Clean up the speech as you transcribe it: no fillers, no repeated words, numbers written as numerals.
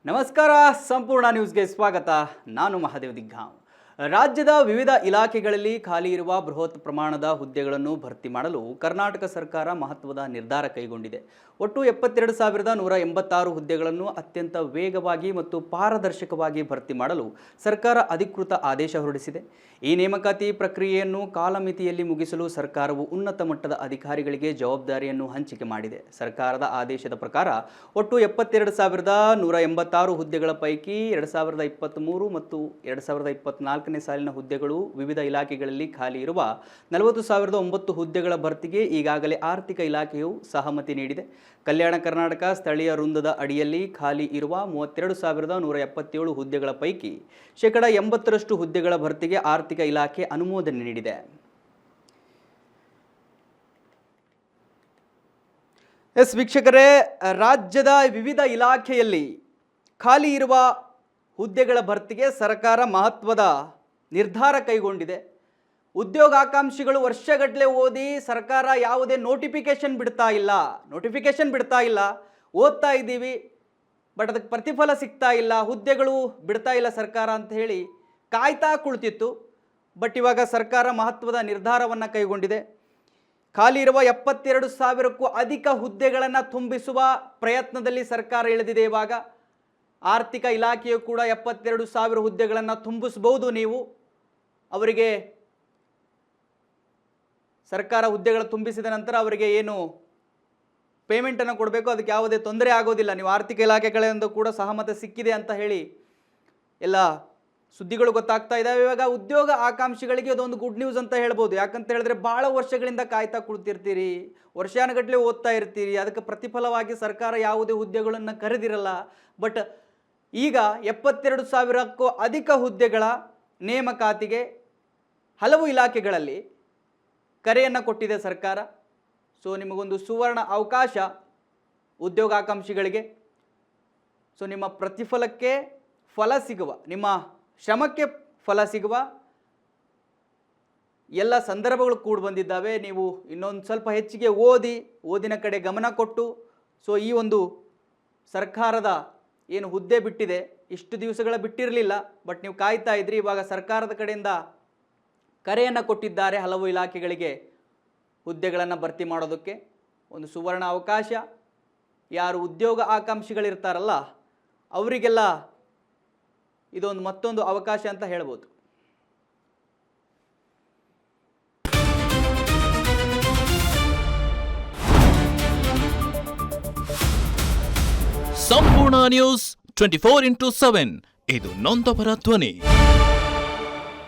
ನಮಸ್ಕಾರ, ಸಂಪೂರ್ಣ ನ್ಯೂಸ್ಗೆ ಸ್ವಾಗತ. ನಾನು ಮಹಾದೇವ್ ದಿಗ್ಗಾಂವ್. ರಾಜ್ಯದ ವಿವಿಧ ಇಲಾಖೆಗಳಲ್ಲಿ ಖಾಲಿ ಇರುವ ಬೃಹತ್ ಪ್ರಮಾಣದ ಹುದ್ದೆಗಳನ್ನು ಭರ್ತಿ ಮಾಡಲು ಕರ್ನಾಟಕ ಸರ್ಕಾರ ಮಹತ್ವದ ನಿರ್ಧಾರ ಕೈಗೊಂಡಿದೆ. ಒಟ್ಟು 72,186 ಹುದ್ದೆಗಳನ್ನು ಅತ್ಯಂತ ವೇಗವಾಗಿ ಮತ್ತು ಪಾರದರ್ಶಕವಾಗಿ ಭರ್ತಿ ಮಾಡಲು ಸರ್ಕಾರ ಅಧಿಕೃತ ಆದೇಶ ಹೊರಡಿಸಿದೆ. ಈ ನೇಮಕಾತಿ ಪ್ರಕ್ರಿಯೆಯನ್ನು ಕಾಲಮಿತಿಯಲ್ಲಿ ಮುಗಿಸಲು ಸರ್ಕಾರವು ಉನ್ನತ ಮಟ್ಟದ ಅಧಿಕಾರಿಗಳಿಗೆ ಜವಾಬ್ದಾರಿಯನ್ನು ಹಂಚಿಕೆ ಮಾಡಿದೆ. ಸರ್ಕಾರದ ಆದೇಶದ ಪ್ರಕಾರ ಒಟ್ಟು 72,186 ಹುದ್ದೆಗಳ ಪೈಕಿ 2023 ಮತ್ತು 2024ನೇ ಸಾಲಿನ ಹುದ್ದೆಗಳು ವಿವಿಧ ಇಲಾಖೆಗಳಲ್ಲಿ ಖಾಲಿ ಇರುವ 40,009 ಹುದ್ದೆಗಳ ಭರ್ತಿಗೆ ಈಗಾಗಲೇ ಆರ್ಥಿಕ ಇಲಾಖೆಯು ಸಹಮತಿ ನೀಡಿದೆ. ಕಲ್ಯಾಣ ಕರ್ನಾಟಕ ಸ್ಥಳೀಯ ವೃಂದದ ಅಡಿಯಲ್ಲಿ ಖಾಲಿ ಇರುವ 32,177 ಹುದ್ದೆಗಳ ಪೈಕಿ 80% ಹುದ್ದೆಗಳ ಭರ್ತಿಗೆ ಆರ್ಥಿಕ ಇಲಾಖೆ ಅನುಮೋದನೆ ನೀಡಿದೆ. ವೀಕ್ಷಕರೇ, ರಾಜ್ಯದ ವಿವಿಧ ಇಲಾಖೆಯಲ್ಲಿ ಖಾಲಿ ಇರುವ ಹುದ್ದೆಗಳ ಭರ್ತಿಗೆ ಸರ್ಕಾರ ಮಹತ್ವದ ನಿರ್ಧಾರ ಕೈಗೊಂಡಿದೆ. ಉದ್ಯೋಗಾಕಾಂಕ್ಷಿಗಳು ವರ್ಷಗಟ್ಟಲೆ ಓದಿ ಸರ್ಕಾರ ಯಾವುದೇ ನೋಟಿಫಿಕೇಶನ್ ಬಿಡ್ತಾ ಇಲ್ಲ. ಓದ್ತಾ ಇದ್ದೀವಿ, ಬಟ್ ಅದಕ್ಕೆ ಪ್ರತಿಫಲ ಸಿಗ್ತಾ ಇಲ್ಲ, ಹುದ್ದೆಗಳು ಬಿಡ್ತಾ ಇಲ್ಲ ಸರ್ಕಾರ ಅಂತ ಹೇಳಿ ಕಾಯ್ತಾ ಕುಳಿತಿತ್ತು. ಬಟ್ ಇವಾಗ ಸರ್ಕಾರ ಮಹತ್ವದ ನಿರ್ಧಾರವನ್ನು ಕೈಗೊಂಡಿದೆ. ಖಾಲಿ ಇರುವ 72,000ಕ್ಕೂ ಅಧಿಕ ಹುದ್ದೆಗಳನ್ನು ತುಂಬಿಸುವ ಪ್ರಯತ್ನದಲ್ಲಿ ಸರ್ಕಾರ ಇಳಿದಿದೆ. ಇವಾಗ ಆರ್ಥಿಕ ಇಲಾಖೆಯು ಕೂಡ 72,000 ಹುದ್ದೆಗಳನ್ನು ತುಂಬಿಸಬಹುದು. ನೀವು ಅವರಿಗೆ ಸರ್ಕಾರ ಹುದ್ದೆಗಳು ತುಂಬಿಸಿದ ನಂತರ ಅವರಿಗೆ ಏನು ಪೇಮೆಂಟನ್ನು ಕೊಡಬೇಕು, ಅದಕ್ಕೆ ಯಾವುದೇ ತೊಂದರೆ ಆಗೋದಿಲ್ಲ. ನೀವು ಆರ್ಥಿಕ ಇಲಾಖೆಗಳಿಂದ ಕೂಡ ಸಹಮತ ಸಿಕ್ಕಿದೆ ಅಂತ ಹೇಳಿ ಎಲ್ಲ ಸುದ್ದಿಗಳು ಗೊತ್ತಾಗ್ತಾ ಇದ್ದಾವೆ. ಇವಾಗ ಉದ್ಯೋಗ ಆಕಾಂಕ್ಷಿಗಳಿಗೆ ಅದೊಂದು ಗುಡ್ ನ್ಯೂಸ್ ಅಂತ ಹೇಳ್ಬೋದು. ಯಾಕಂತ ಹೇಳಿದ್ರೆ ಭಾಳ ವರ್ಷಗಳಿಂದ ಕಾಯ್ತಾ ಕುಳಿತಿರ್ತೀರಿ, ವರ್ಷಾನುಗಟ್ಟಲೆ ಓದ್ತಾ ಇರ್ತೀರಿ, ಅದಕ್ಕೆ ಪ್ರತಿಫಲವಾಗಿ ಸರ್ಕಾರ ಯಾವುದೇ ಹುದ್ದೆಗಳನ್ನು ಕರೆದಿರಲ್ಲ. ಬಟ್ ಈಗ 72,000ಕ್ಕೂ ಅಧಿಕ ಹುದ್ದೆಗಳ ನೇಮಕಾತಿಗೆ ಹಲವು ಇಲಾಖೆಗಳಲ್ಲಿ ಕರೆಯನ್ನು ಕೊಟ್ಟಿದೆ ಸರ್ಕಾರ. ಸೊ ನಿಮಗೊಂದು ಸುವರ್ಣ ಅವಕಾಶ ಉದ್ಯೋಗಾಕಾಂಕ್ಷಿಗಳಿಗೆ. ಸೊ ನಿಮ್ಮ ಪ್ರತಿಫಲಕ್ಕೆ ಫಲ ಸಿಗುವ, ನಿಮ್ಮ ಶ್ರಮಕ್ಕೆ ಫಲ ಸಿಗುವ ಎಲ್ಲ ಸಂದರ್ಭಗಳು ಕೂಡ ಬಂದಿದ್ದಾವೆ. ನೀವು ಇನ್ನೊಂದು ಸ್ವಲ್ಪ ಹೆಚ್ಚಿಗೆ ಓದಿನ ಕಡೆ ಗಮನ ಕೊಟ್ಟು, ಸೊ ಈ ಒಂದು ಸರ್ಕಾರದ ಏನು ಹುದ್ದೆ ಬಿಟ್ಟಿದೆ, ಇಷ್ಟು ದಿವಸಗಳ ಬಿಟ್ಟಿರಲಿಲ್ಲ, ಬಟ್ ನೀವು ಕಾಯ್ತಾ ಇದ್ರಿ. ಇವಾಗ ಸರ್ಕಾರದ ಕಡೆಯಿಂದ ಕರೆಯನ್ನು ಕೊಟ್ಟಿದ್ದಾರೆ ಹಲವು ಇಲಾಖೆಗಳಿಗೆ ಹುದ್ದೆಗಳನ್ನು ಭರ್ತಿ ಮಾಡೋದಕ್ಕೆ. ಒಂದು ಸುವರ್ಣ ಅವಕಾಶ. ಯಾರು ಉದ್ಯೋಗ ಆಕಾಂಕ್ಷಿಗಳಿರ್ತಾರಲ್ಲ ಅವರಿಗೆಲ್ಲ ಇದೊಂದು ಮತ್ತೊಂದು ಅವಕಾಶ ಅಂತ ಹೇಳ್ಬೋದು. ಸಂಪೂರ್ಣ ನ್ಯೂಸ್ 24x7 ಇದು ನೊಂದವರ ಧ್ವನಿ.